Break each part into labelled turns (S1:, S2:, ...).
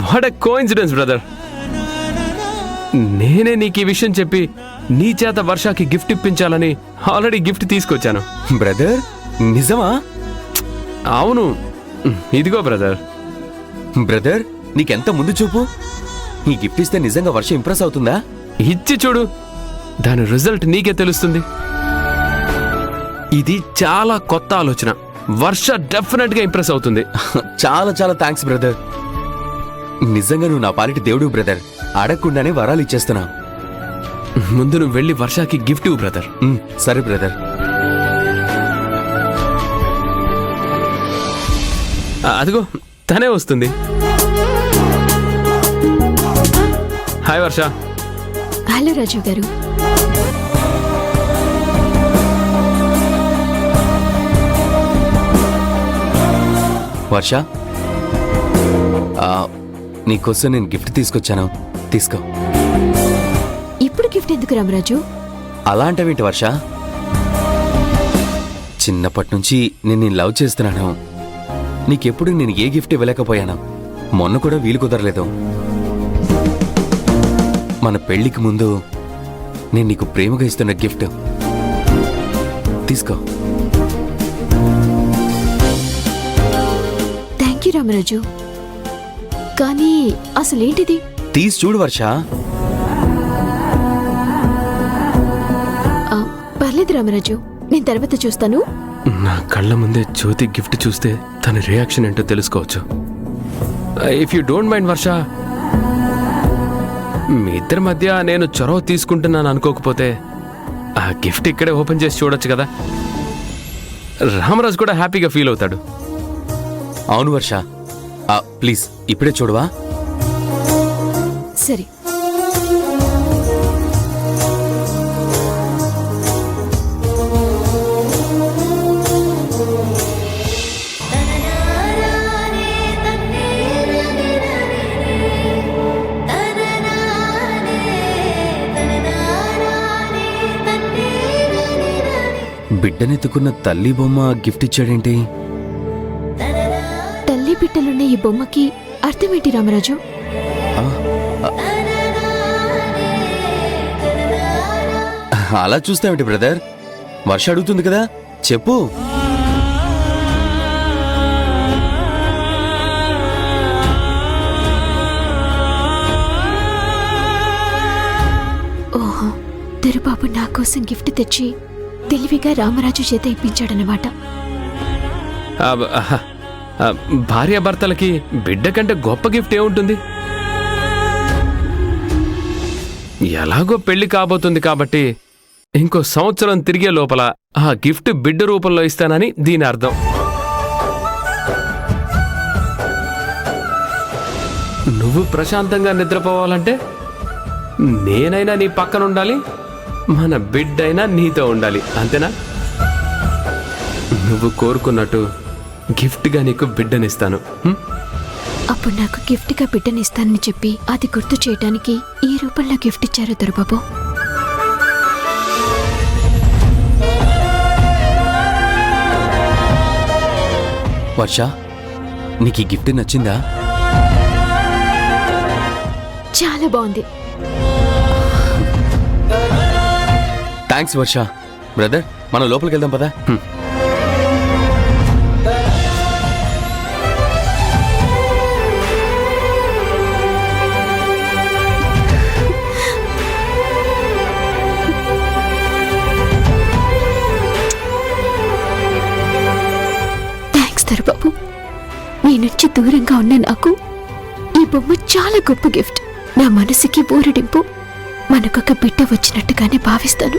S1: What a coincidence brother. నేనే నీకు ఈ విషయం చెప్పి నీ చేత వర్షాకి గిఫ్ట్ ఇప్పించాలని ఆల్రెడీ గిఫ్ట్ తీసుకొచ్చాను.
S2: బ్రదర్ నిజమా?
S1: అవును, ఇదిగో బ్రదర్.
S2: బ్రదర్ నీకెంత ముందు చూపు. ఈ గిఫ్ట్ ఇస్తే నిజంగా వర్ష ఇంప్రెస్ అవుతుందా?
S1: ఇచ్చి చూడు, దాని రిజల్ట్ నీకే తెలుస్తుంది. ఇది చాలా కొత్త ఆలోచన. వర్ష డెఫినెట్ గా ఇంప్రెస్ అవుతుంది.
S2: చాలా చాలా థ్యాంక్స్ బ్రదర్. నిజంగా నువ్వు నా పాలిటి దేవుడు బ్రదర్. అడగకుండానే వరాలు ఇచ్చేస్తున్నా.
S1: ముందు నువ్వు వెళ్ళి వర్షాకి గిఫ్ట్ ఇవ్వు బ్రదర్.
S2: సరే బ్రదర్.
S1: అదిగో తనే వస్తుంది. హాయ్ వర్ష.
S3: హలో రాజు గారు.
S2: వర్ష, నీకోసం నేను గిఫ్ట్ తీసుకొచ్చాను, తీసుకో.
S3: ఇప్పుడు గిఫ్ట్ ఎందుకు రామరాజు?
S2: అలా అంటావేంటి వర్ష? చిన్నప్పటి నుంచి నేను లవ్ చేస్తున్నాను. నీకెప్పుడు నేను ఏ గిఫ్ట్ ఇవ్వలేకపోయాను. మొన్న కూడా వీలు కుదరలేదు. మన పెళ్లికి ముందు నేను నీకు ప్రేమగా ఇస్తున్న గిఫ్ట్ తీసుకో.
S3: Thank you Ramaraju. కానీ అసలేంటిది?
S2: తీసి చూడు వర్ష.
S3: పర్లేదు రామరాజు, నేను తర్వాత చూస్తాను.
S1: నా కళ్ళ ముందే జ్యోతి గిఫ్ట్ చూస్తే తన రియాక్షన్ ఏంటో తెలుసుకోవచ్చు. ఇఫ్ యూ డోంట్ మైండ్ వర్ష, మీ ఇద్దరి మధ్య నేను చొరవ తీసుకుంటున్నాను అనుకోకపోతే ఆ గిఫ్ట్ ఇక్కడే ఓపెన్ చేసి చూడొచ్చు కదా. రామరాజు కూడా హ్యాపీగా ఫీల్ అవుతాడు.
S2: అవును వర్ష, ప్లీజ్ ఇప్పుడే చూడవా?
S3: సరే.
S2: బిడ్డనెత్తుకున్న తల్లి బొమ్మ గిఫ్ట్ ఇచ్చాడేంటి?
S3: తల్లి బిడ్డలున్న ఈ బొమ్మకి అర్థమేంటి రామరాజు?
S2: అలా చూస్తావేంటి బ్రదర్? వర్ష అడుగుతుంది కదా, చెప్పు.
S3: ఓహో, దొరబాబు నా కోసం గిఫ్ట్ తెచ్చి తెలివిగా రామరాజు చేత ఇప్పించాడనమాట.
S1: భార్యాభర్తలకి బిడ్డ కంటే గొప్ప గిఫ్ట్ ఏముంటుంది? ఎలాగో పెళ్లి కాబోతుంది కాబట్టి ఇంకో సంవత్సరం తిరిగే లోపల ఆ గిఫ్ట్ బిడ్డ రూపంలో ఇస్తానని దీని అర్థం. నువ్వు ప్రశాంతంగా నిద్రపోవాలంటే నేనైనా నీ పక్కన ఉండాలి, మన బిడ్డైనా నీతో ఉండాలి, అంతేనా? నువ్వు కోరుకున్నట్టు గిఫ్ట్గా నీకు బిడ్డనిస్తాను.
S3: అప్పుడు నాకు గిఫ్ట్గా బిడ్డనిస్తానని చెప్పి అది గుర్తు చేయడానికి ఈ రూపంలో గిఫ్ట్ ఇచ్చారు దొరబాబు.
S2: వర్ష, నీకు ఈ గిఫ్ట్ నచ్చిందా?
S3: చాలా బాగుంది.
S2: థ్యాంక్స్ వర్ష. బ్రదర్, మనం లోపలికి వెళ్దాం పదా.
S3: థ్యాంక్స్ దొరబాబు. మీ నుంచి దూరంగా ఉన్న నాకు ఈ బొమ్మ చాలా గొప్ప గిఫ్ట్. నా మనసుకి ఊరడింపు, మనకొక బిడ్డ వచ్చినట్టుగానే భావిస్తాను.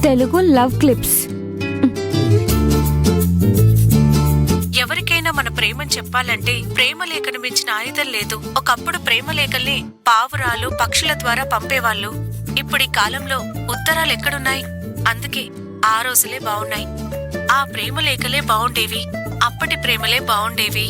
S4: Telugu love clips.
S5: ఎవరికైనా మన ప్రేమని చెప్పాలంటే ప్రేమ లేఖను మించిన ఆయుధం లేదు. ఒకప్పుడు ప్రేమ లేఖల్ని పావురాలు, పక్షుల ద్వారా పంపేవాళ్ళు. ఇప్పుడు ఈ కాలంలో ఉత్తరాలు ఎక్కడున్నాయి? అందుకే ఆ రోజులే బాగున్నాయి. ఆ ప్రేమ లేఖలే బాగుండేవి. అప్పటి ప్రేమలే బాగుండేవి.